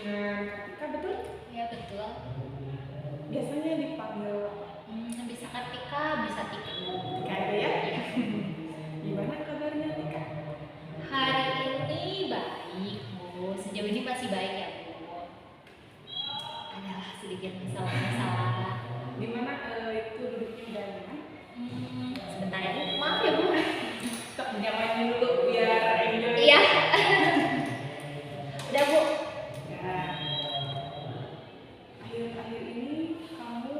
dengan Kartika, betul? Iya betul. Biasanya dipanggil Bisa Kartika, bisa Tika. Tika aja ya? Gimana kabarnya Tika? Hari ini baik Bu, sejauh ini masih baik ya Bu. Adalah sedikit masalah-masalah. Gimana itu duduknya udah nyaman? Sebentar ya Bu, maaf ya Bu. Tetap nyamanin dulu biar enjoy. Iya. Udah Bu. Ya. Akhir-akhir ini kamu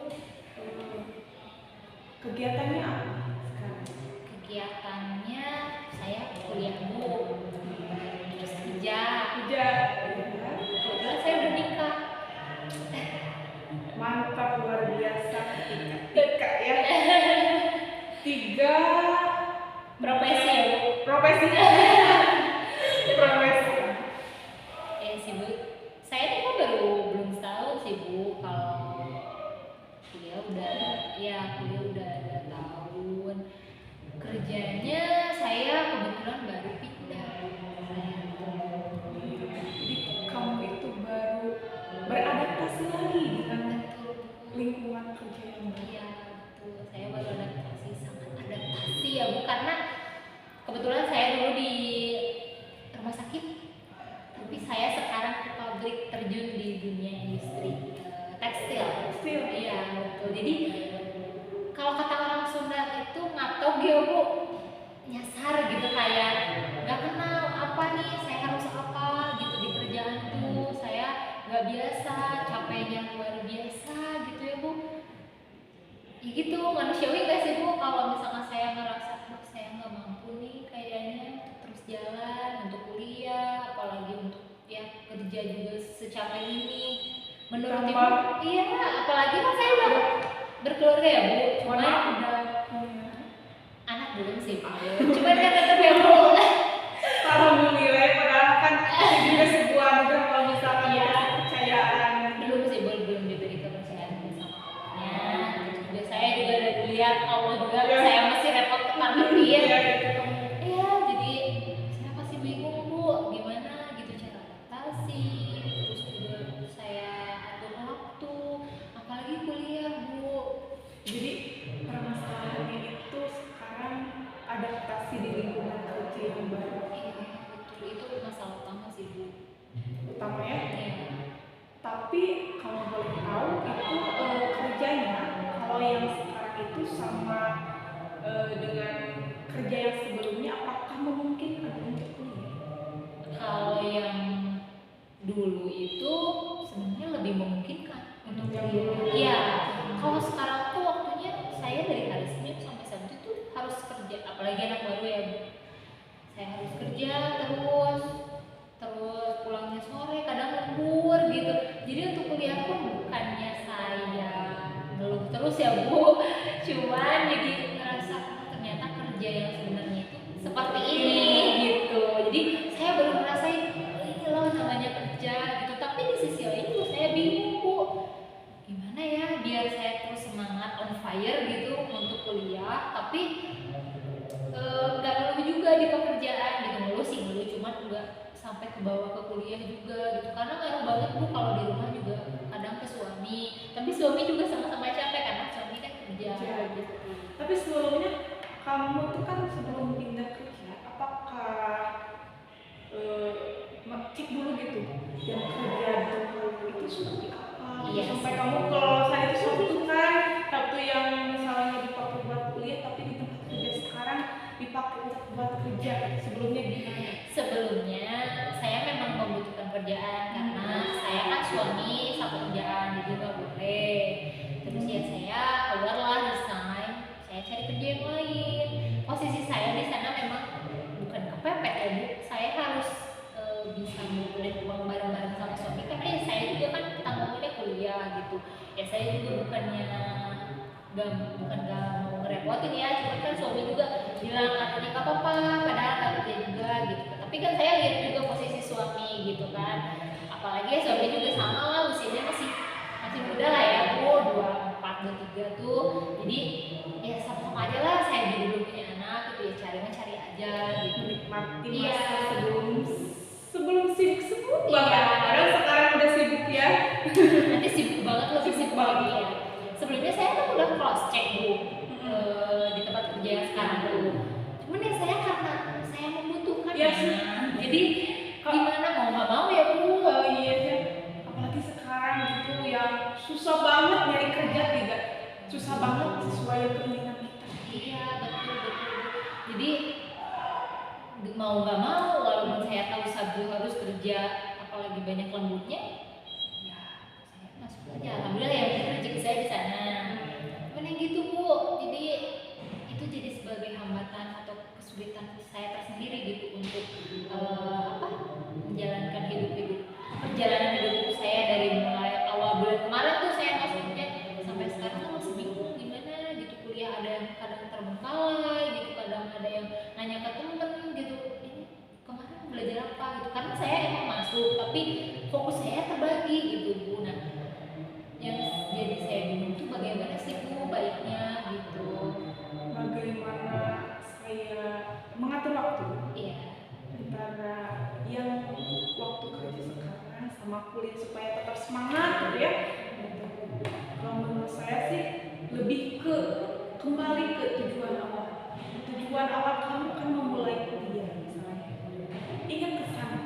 kegiatannya apa sekarang? Kegiatannya saya kuliah Bu, terus kerja. Kebetulan saya udah nikah. Mantap, luar biasa Tika ya. 3 Profesi ya Bu. profesi. Ya sih Bu, saya tuh kan belum setahun sih Bu. Kalau kuliah udah 2 tahun. Kerjanya saya kebetulan baru pindah. Jadi kamu itu baru beradaptasi lagi dengan lingkungan kerja yang baru. Iya betul, saya baru adaptasi, sangat adaptasi ya Bu, karena kebetulan saya dulu di rumah sakit, tapi saya sekarang ke pabrik, terjun di dunia industri tekstil. Iya betul. Jadi kalau kata orang Sunda itu ngatok ya Bu, nyasar gitu, kayak nggak kenal apa nih saya harus apa gitu di kerjaan tuh. Saya nggak biasa, capeknya luar biasa gitu ya Bu. Ya gitu, manusiawi gak sih Bu kalau misalkan saya ngerasa saya nggak mampu nih kayaknya terus jalan untuk kuliah, apalagi untuk ya kerja juga secapek ini. Menurut Ibu, iya, apalagi kan saya udah berkeluarga ya Bu. Cuman udah punya anak belum sih Bu. Cuman kan tetap ya Bu. alhamdulillah, padahal kan itu juga sebuah anugerah kalau misalkan Iya. kepercayaan. Belum sih Bu, belum diberi kepercayaan sama Allahnya. Terus juga saya juga udah lihat Allah juga saya masih repot ke kantor dia. Iya, jadi saya masih bingung Bu, gimana gitu cara adaptasi. Terus juga saya atur waktu, apalagi kuliah Bu. Jadi permasalahannya itu sekarang adaptasi di lingkungan kerja yang baru. Iya betul, itu masalah utama sih Bu. Utama ya. Iya. Tapi kalau boleh tahu itu kerjanya kalau yang sekarang itu sama dengan kerja yang sebelumnya, apakah memungkinkan untuk kuliah? Kalau yang dulu itu sebenarnya lebih memungkinkan untuk Yang kuliah. dulu. Iya. Kalau sekarang tuh waktunya saya dari hari Senin sampai Sabtu tuh harus kerja, apalagi anak baru ya Bu. Saya harus kerja terus pulangnya sore, kadang lembur gitu. Jadi untuk kuliah pun bukannya saya ngeluh terus ya Bu, cuman jadi ngerasa ternyata kerja yang sebenarnya itu seperti ini gitu. Jadi saya baru ngerasain ini loh namanya kerja gitu. Tapi di sisi lain juga saya bingung Bu, gimana ya biar saya terus semangat on fire gitu untuk kuliah, tapi nggak ngeluh juga di pekerjaan gitu. Ngeluh sih ngeluh, cuman nggak sampai ke bawah ke kuliah juga gitu, karena ngaruh banget Bu kalau di rumah juga kadang ke suami, tapi suami juga sama-sama capek karena suami kan kerja gitu. Tapi sebelumnya kamu tuh kan sebelum pindah kerja, apakah cek dulu gitu jam kerja dulu itu seperti apa? Iya, Sampai sih. kamu kelolosan itu Sabtu kan, Sabtu yang misalnya dipakai buat kuliah tapi di tempat kerja sekarang dipakai untuk buat kerja. Sebelumnya gimana? Sebelumnya saya memang membutuhkan kerjaan karena saya kan suami satu kerjaan, jadi nggak boleh. Terus ya saya keluarlah resign, saya cari kerja yang lain. Posisi saya di sana memang bukan kepepet ya Bu, saya harus bisa ngumpulin uang bareng-bareng sama suami, karena ya saya juga kan tanggungannya kuliah gitu. Ya saya juga bukan gak mau ngerepotin ya, cuma kan suami juga bilang katanya gak apa-apa, padahal gak kerja juga gitu. Tapi kan saya lihat juga posisi suami gitu kan, apalagi ya suami juga sama lah, usianya masih muda lah ya Bu, 24, 23 tuh. Jadi ya sama-sama aja lah, saya juga belum punya anak gitu ya, cari aja gitu. Menikmati Iya. masa sebelum sibuk Iya. banget. Padahal sekarang udah sibuk Iya sih. Jadi gimana mau nggak mau ya Bu. Oh iya ya, apalagi sekarang gitu yang susah banget nyari kerja, tidak susah banget sesuai keinginan kita. Iya betul betul. Jadi mau nggak mau walaupun saya tahu Sabtu harus kerja apalagi banyak lemburnya, ya saya masuk aja. Alhamdulillah ya mungkin rezeki saya di sana. Cuman yang gitu Bu, jadi itu jadi sebagai hambatan atau kesulitan saya tersendiri gitu untuk apa menjalankan perjalanan hidup saya dari mulai awal bulan kemarin tuh saya masuk kerja sampai sekarang tuh masih bingung gimana gitu kuliah, ada yang kadang terbengkalai gitu, kadang ada yang nanya ke temen gitu, ini kemarin belajar apa gitu, karena saya emang masuk tapi fokus saya terbagi gitu Bu. Nah yang jadi saya bingung tuh bagaimana sih Bu baiknya gitu. Bagaimana saya mengatur waktu Iya antara yang waktu kerja sekarang sama kuliah supaya tetap semangat gitu ya. Kalau menurut saya sih lebih ke kembali ke tujuan awal. Tujuan awal kamu kan memulai kuliah misalnya. Ingat ke sana.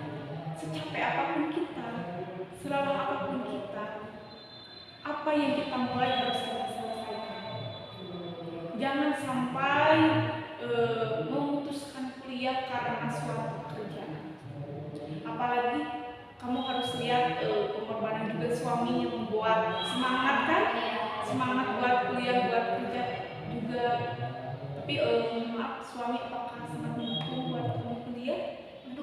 Secapek apapun kita, selalu apapun kita, apa yang kita mulai harus kita selesaikan. Jangan sampai memutuskan kuliah karena suatu kerjaan. Apalagi kamu harus lihat pengorbanan juga suami yang membuat semangat kan, semangat buat kuliah, buat kerja juga. Tapi maaf, suami apakah sangat mendukung buat kamu kuliah?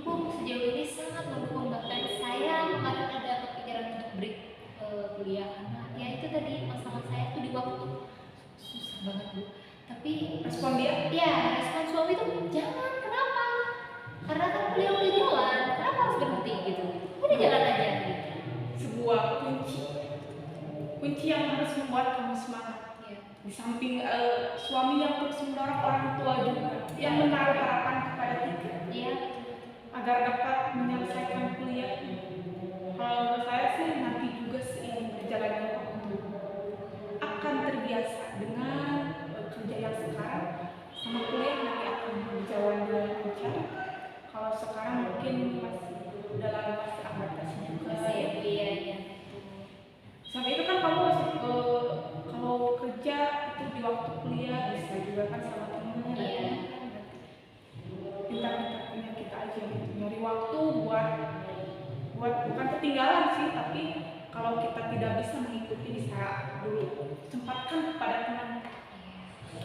mendukung, sejauh ini sangat mendukung, bahkan saya kemarin ada kepikiran untuk break kuliah karena ya itu tadi masalah saya tuh di waktu susah banget Bu. Tapi Respon dia? ya respon suami tuh jangan, kenapa? Karena kan kuliah udah jalan, kenapa harus berhenti gitu? Udah jalan aja gitu. Sebuah kunci yang harus membuat kamu semangat. Ya. Di samping suami yang terus mendorong, orang tua juga yang menaruh harapan kepada kita Iya. agar dapat menyelesaikan kuliah. Kalau menurut saya sih nanti juga seiring berjalannya waktu akan terbiasa dengan kerja yang sekarang sama kuliah, nanti akan berjalan dengan lancar. Kalau sekarang mungkin masih dalam masa adaptasi juga. Iya. Sampai itu kan kamu masih kalau kerja itu di waktu kuliah bisa juga kan sama temennya. Iya. Pintar-pintar punya kita aja gitu. Nyari waktu buat bukan ketinggalan sih, tapi kalau kita tidak bisa mengikuti bisa dulu sempatkan kepada teman.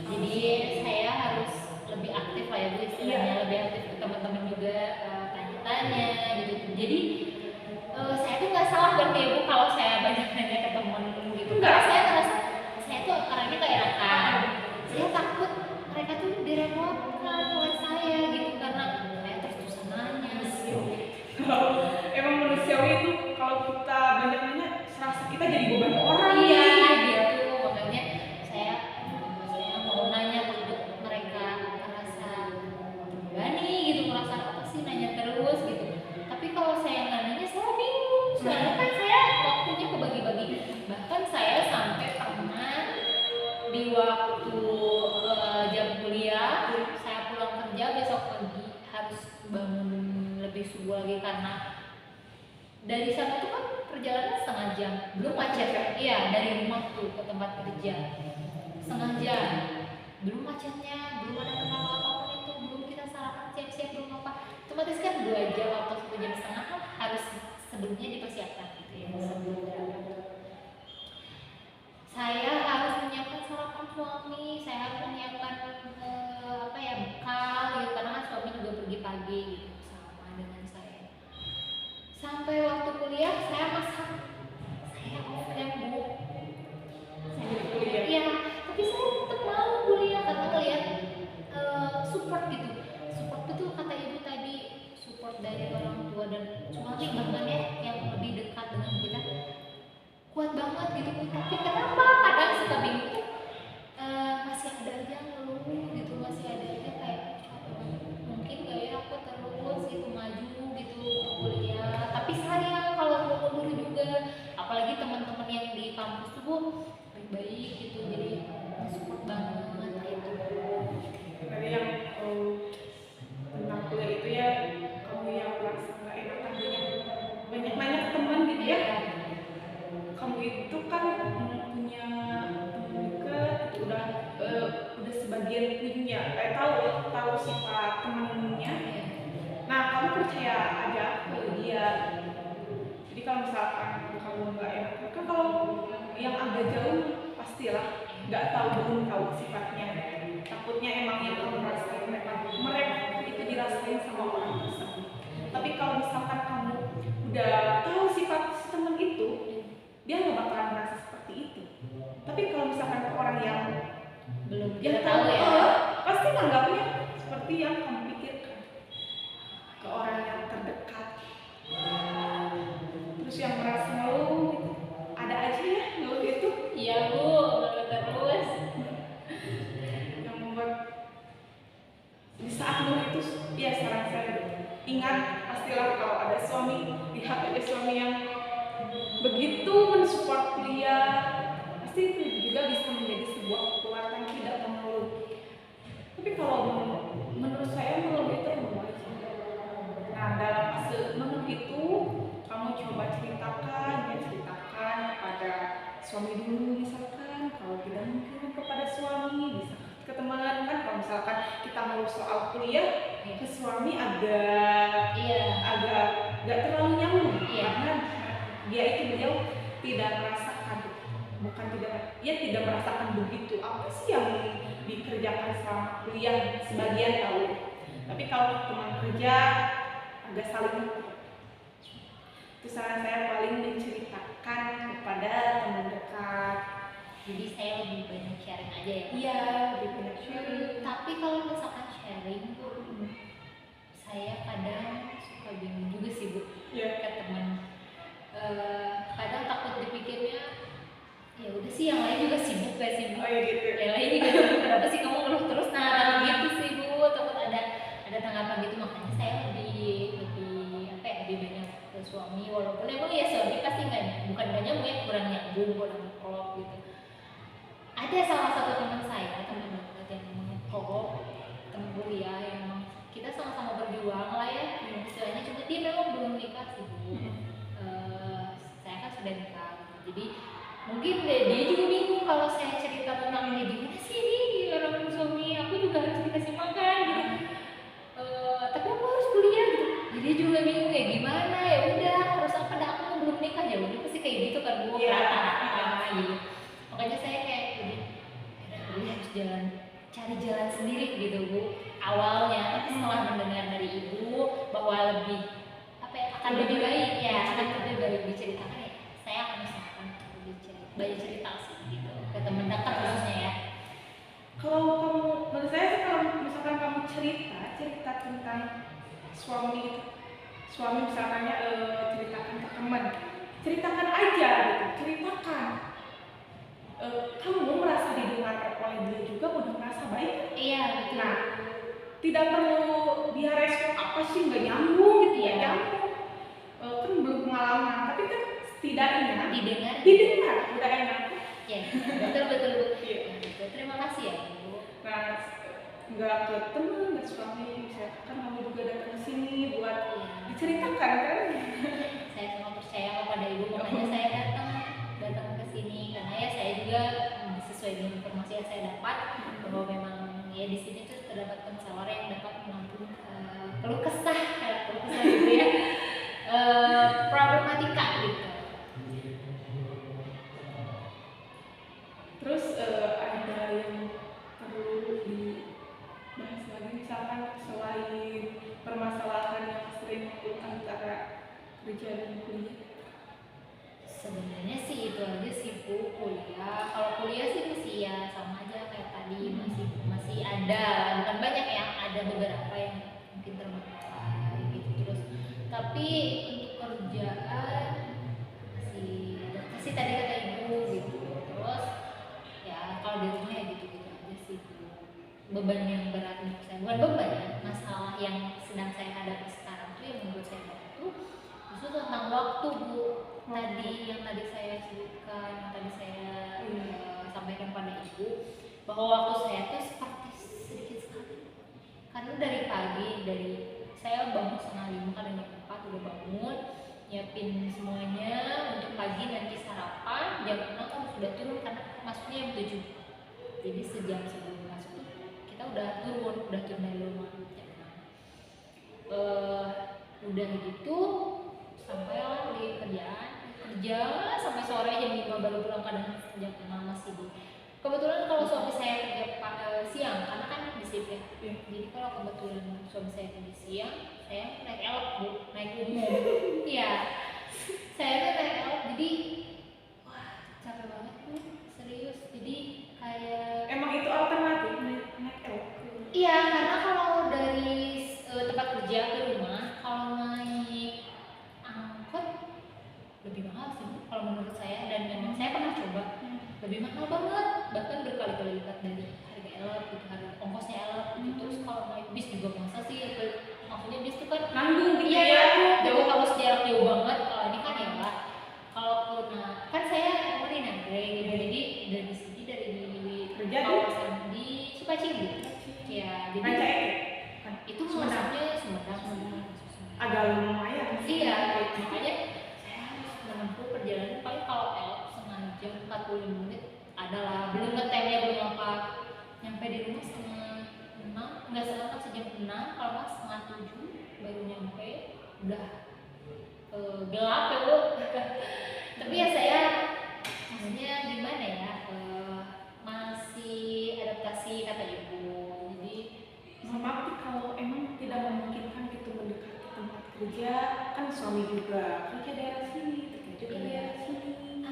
Jadi saya harus lebih aktif lah ya Bu, istilahnya lebih aktif ke teman-teman juga, tanya-tanya gitu. Jadi saya tuh nggak salah berarti ya Bu kalau saya banyak nanya ke teman gitu. Enggak. Karena saya ngerasa saya tuh orangnya gak enakan. Saya takut mereka tuh direpotkan oleh saya gitu karena saya terus-terusan nanya sih. Kalau emang manusiawi itu kalau kita banyak nanya serasa kita jadi beban orang. Iya gitu, makanya saya mau nanya ke mereka, merasa terbebani gitu, merasa apa sih nanya terus gitu. Tapi kalau saya nggak nanya saya bingung, soalnya kan saya waktunya kebagi-bagi. Bahkan saya sampai pernah di waktu jam kuliah saya pulang kerja besok pagi harus bangun lebih subuh lagi karena dari sana tuh kan perjalanan setengah jam, belum macet. Iya, dari rumah tuh ke tempat kerja setengah jam, belum macetnya, belum ada kenal apapun itu, belum kita sarapan siap-siap belum apa. Otomatis kan 2 jam atau 1,5 jam kan harus sebelumnya dipersiapkan gitu ya sebelum berangkat. Saya harus menyiapkan sarapan suami, saya harus menyiapkan apa ya bekal gitu karena kan suami juga pergi pagi gitu sama dengan saya. Sampai waktu kuliah saya masak, saya off cam Bu. Iya, tapi saya tetap mau kuliah karena ngeliat support gitu. Support itu kata ibu tadi, support dari orang tua dan suami bahkan ya yang lebih dekat dengan kita kuat banget gitu. Tapi kenapa kadang suka bingung tuh masih ada aja ngeluh gitu, masih ada aja kayak mungkin gak ya aku terus gitu maju gitu untuk kuliah. Tapi sayang kalau mau mundur juga udah sebagian punya tahu sifat temannya. Iya. Nah, kamu percaya aja ke dia. Jadi kalau misalkan kamu nggak enak, kan kalau yang agak jauh pastilah nggak tahu, belum tahu sifatnya. Takutnya emang yang kamu rasain mereka itu dirasain sama orang tersebut. Tapi kalau misalkan kamu udah tahu sifat si teman itu, dia nggak bakalan merasa seperti itu. Tapi kalau misalkan ke orang yang Belum yang kita tahu ya. pasti nanggapnya seperti yang kamu pikirkan ke orang yang terdekat. Terus yang merasa ngeluh gitu, ada aja ya ngeluh itu Iya Bu, ngeluh terus. yang membuat di saat ngeluh itu, ya saran saya ingat, pastilah kalau ada suami, lihat ada suami yang begitu mensupport kuliah, pasti itu juga bisa menjadi sebuah kekuatan tidak mengeluh. Tapi kalau menurut saya mengeluh itu emang wajar. Nah, dalam fase mengeluh itu kamu coba ceritakan kepada suami dulu misalkan. Kalau tidak mungkin kepada suami, bisa ke teman kan. Kalau misalkan kita mau soal kuliah ke suami agak nggak terlalu nyambung, karena beliau tidak merasakan, ia tidak merasakan begitu apa sih yang dikerjakan selama kuliah, sebagian tahu. Tapi kalau teman kerja agak saling, itu saran saya paling menceritakan kepada teman dekat. Jadi saya lebih banyak sharing aja ya. Iya, lebih banyak sharing. Tapi kalau misalkan sharing tuh, saya kadang suka bingung juga sih Bu, ke teman. Kadang takut dipikirnya, ya udah sih yang lain juga sibuk ya sibuk. Oh ya gitu. Yang lain juga sibuk, kenapa sih kamu ngeluh terus? Nah gitu sih Bu, takut ada tanggapan gitu. Makanya saya lebih banyak ke suami, walaupun emang ya suami pasti bukan nggak nyambung ya, kurang nyambung, kurang klop gitu. Ada salah satu teman saya, teman dekat yang emang klop, teman kuliah yang emang kita sama-sama berjuang lah ya, istilahnya. Cuma dia memang belum nikah sih Bu. Saya kan sudah nikah, jadi mungkin dia juga bingung kalau saya cerita tentang dia, gimana sih ini orang suami aku juga harus dikasih makan gitu. Tapi aku harus kuliah gitu. Jadi dia juga bingung ya gimana, ya udah harus apa, dah aku belum nikah, ya udah pasti kayak gitu kan Bu, rata-rata gitu. Makanya saya kayak udah harus cari jalan sendiri gitu Bu awalnya. Tapi setelah mendengar dari ibu bahwa akan lebih baik ya, akan lebih baik diceritakan ya, saya akan usahakan banyak cerita sih gitu ke teman dekat khususnya ya. Kalau kamu, menurut saya sih, kalau misalkan kamu cerita tentang suami misalkannya, ceritakan ke teman, ceritakan aja gitu, ceritakan. Kamu merasa didengar oleh dia juga udah merasa baik. Iya betul. Nah, tidak perlu dia respon apa sih, nggak nyambung gitu ya, nyambung. Kan belum pengalaman, tapi kan setidaknya didengar udah enak. Ya betul Bu. Betul. Terima kasih ya Bu. Nah, nggak ke teman, nggak suami, misalkan kamu juga datang ke sini buat diceritakan kan. Saya sangat percaya kepada ibu, makanya saya datang ke sini, karena ya saya juga sesuai dengan informasi yang saya dapat bahwa memang ya di sini tuh terdapat konselor yang dapat menampung keluh kesah gitu ya, problematika gitu. Terus ada yang perlu dibahas lagi, misalkan selain permasalahan yang sering muncul antara kerja dan kuliah? Sebenarnya sih itu aja sih Bu, kuliah. Kalau kuliah sih masih ya sama aja kayak tadi, masih ada, bukan banyak ya, ada beberapa yang mungkin terbengkalai gitu terus. Tapi untuk kerjaan masih tadi kata ibu gitu. Terus ya kalau di rumah ya gitu-gitu aja sih Bu. Beban yang berat untuk saya, bukan beban ya, masalah yang sedang saya hadapi sekarang tuh yang menurut saya berat tuh justru tentang waktu Bu. Yang tadi saya sebutkan, yang tadi saya sampaikan pada ibu, bahwa waktu saya tuh seperti sedikit sekali. Karena dari pagi, saya bangun 4:30, kadang jam 4 udah bangun, nyiapin semuanya untuk pagi nanti sarapan, jam 6 kan sudah turun karena masuknya jam 7. Jadi sejam sebelum udah turun dari rumah jam 6. Udah gitu sampailah di kerja sampai sore jam 5 baru pulang, kadang jam 6 masih di. Kebetulan kalau suami saya kerja siang karena kan di shift ya. Jadi kalau kebetulan suami saya kerja siang, saya naik elf Bu, naik umum. Iya. Saya tuh naik elf, jadi wah capek banget Bu, serius. Jadi kayak Emang itu alternatif naik elf? iya, karena kalau dari tempat kerja ke rumah, kalau naik angkot lebih mahal sih Bu, kalau menurut saya, dan memang saya pernah coba lebih mahal banget, bahkan berkali-kali lipat dari harga elf gitu, harga ongkosnya elf gitu. Terus kalau naik bis juga masa sih, maksudnya bis itu kan Nanggung gitu iya ya? jauh, harus jarak jauh banget. Kalau ini kan ya Pak, kalau kan saya emang di Nagreg gitu, jadi dari sini dari Kerja di? kawasan di Sukacimi ya, jadi Ranca Ekek? itu Sumedang? masuknya Sumedang. Agak lumayan sih. Iya, makanya saya harus menempuh perjalanan paling kalau elf setengah jam 45 menit adalah, belum ngetemnya belum apa, nyampe di rumah setengah 6, nggak setengah sejam 6, kalau nggak setengah 7 baru nyampe, udah gelap ya Bu. Tapi ya saya maksudnya gimana ya, masih adaptasi kata ibu, jadi Mohon maaf nih, kalau emang tidak memungkinkan gitu mendekati tempat kerja, kan suami juga kerja daerah sini, kerja juga daerah sini.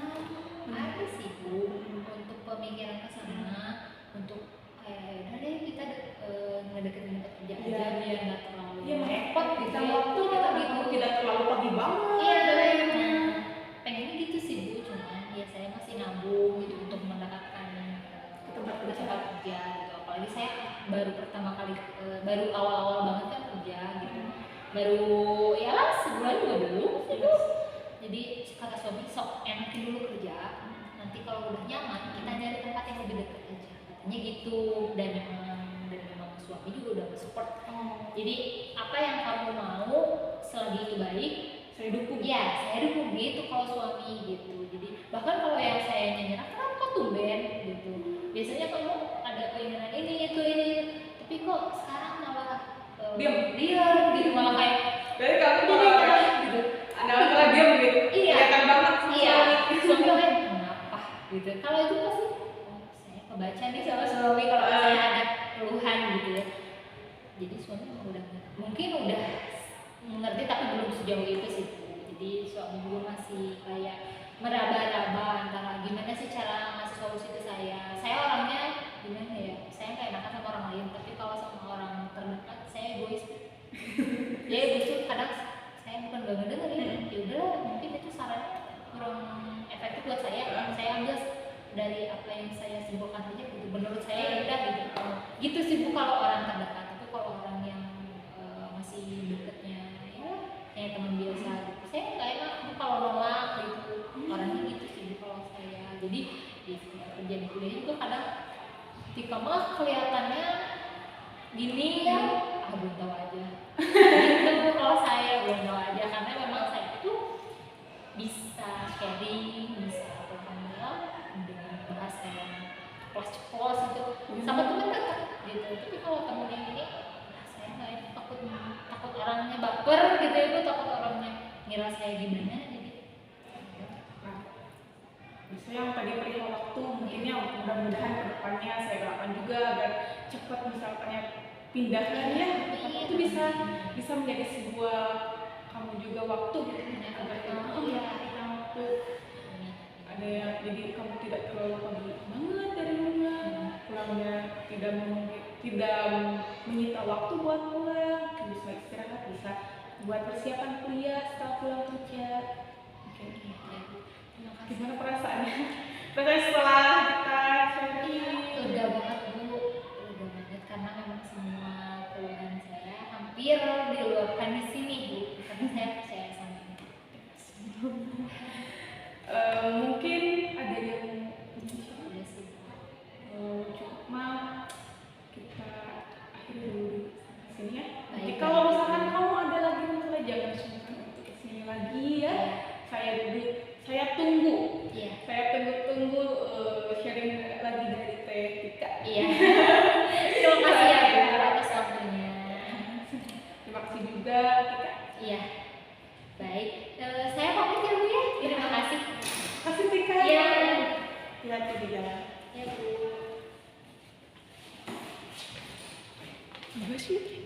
ada sih Bu untuk pemikiran ke sana, untuk kayak udah deh kita ngedeketin tempat kerja aja Iya, biar nggak terlalu Iya, repot gitu kita ya. waktu kita gitu tidak terlalu pagi banget. Iya benar. Nah, pengennya gitu sih Bu, cuman ya saya masih nabung gitu untuk mendapatkan Ke tempat ke kerja. tempat kerja gitu. Apalagi saya baru pertama kali baru awal-awal banget kan kerja gitu. Baru ya lah sebulan juga belum sih Bu. Jadi kata suami sok enakin dulu kerja. Nanti kalau udah nyaman kita nyari tempat yang lebih dekat aja. Katanya gitu, dan memang suami juga udah support. Jadi apa yang kamu mau selagi itu baik, Saya dukung. ya saya dukung gitu kalau suami gitu. Jadi bahkan kalau yang saya nyerah, kenapa tumben gitu, biasanya kamu ada keinginan ini itu ini, tapi kok sekarang malah Diam gitu, malah kayak Berarti kamu jadi malah kayak gitu. ada masalah diam gitu. Iya. Kelihatan banget sama Iya, suami. suami kayak kenapa gitu. Kalau itu pasti saya kebaca nih sama suami kalau saya ada keluhan gitu ya. Jadi suami udah mungkin udah mengerti tapi belum sejauh itu sih. Jadi suami juga masih kayak meraba-raba antara gimana sih cara ngasih solusi ke saya. Saya orangnya gimana ya? Saya nggak enakan sama orang lain, tapi kalau sama orang terdekat saya egois. Ya justru kadang saya bukan gak ngedengerin, ya udahlah mungkin itu sarannya kurang efektif buat saya. Saya ambil dari apa yang saya simpulkan aja gitu. Menurut saya ya udah gitu. Gitu sih Bu kalau orang terdekat. Tapi kalau orang yang masih deketnya ya kayak teman biasa gitu, saya nggak enak Bu kalau nolak gitu. Orangnya gitu sih Bu kalau saya. Jadi di kerja di kuliah juga kadang ketika mah kelihatannya gini ya, belum tahu aja. Gitu Bu kalau saya belum tahu aja, karena memang saya itu bisa sharing, bisa apa namanya dengan bahasa yang ceplos gitu sama teman dekat gitu. Tapi kalau temen yang ini, saya nggak enak, takut orangnya baper gitu ya Bu, takut orangnya ngira saya gimana jadi. Nah, bisa yang tadi perihal waktu, mungkin ya mudah-mudahan kedepannya saya doakan juga agar cepat misalkan ya pindahkan ya, itu bisa menjadi sebuah kamu juga waktu gitu, agar kita waktu ada yang jadi kamu tidak terlalu pagi banget dari rumah, pulangnya tidak menyita waktu buat pulang, bisa istirahat, bisa buat persiapan kuliah setelah pulang kerja. Oke. Gimana perasaannya? Rasanya setelah kita sharing? Lega banget Bu, lega banget karena memang semua keluhan saya hampir diluapkan di sini Bu, karena saya percaya sama Ibu. Mungkin ada yang Udah sih. cuma kita akhiri dulu di sini ya. Nanti Baik. kalau misalkan kamu ada lagi masalah jangan sungkan untuk kesini lagi ya. Saya tunggu. Iya. Saya tunggu sharing lagi dari Teh Tika. Iya. Terima kasih ya Bu atas Baik, saya pamit ya Bu ya. Terima kasih. Kasih Tika. Iya. Hati-hati di jalan. Ya Bu. Gimana sih?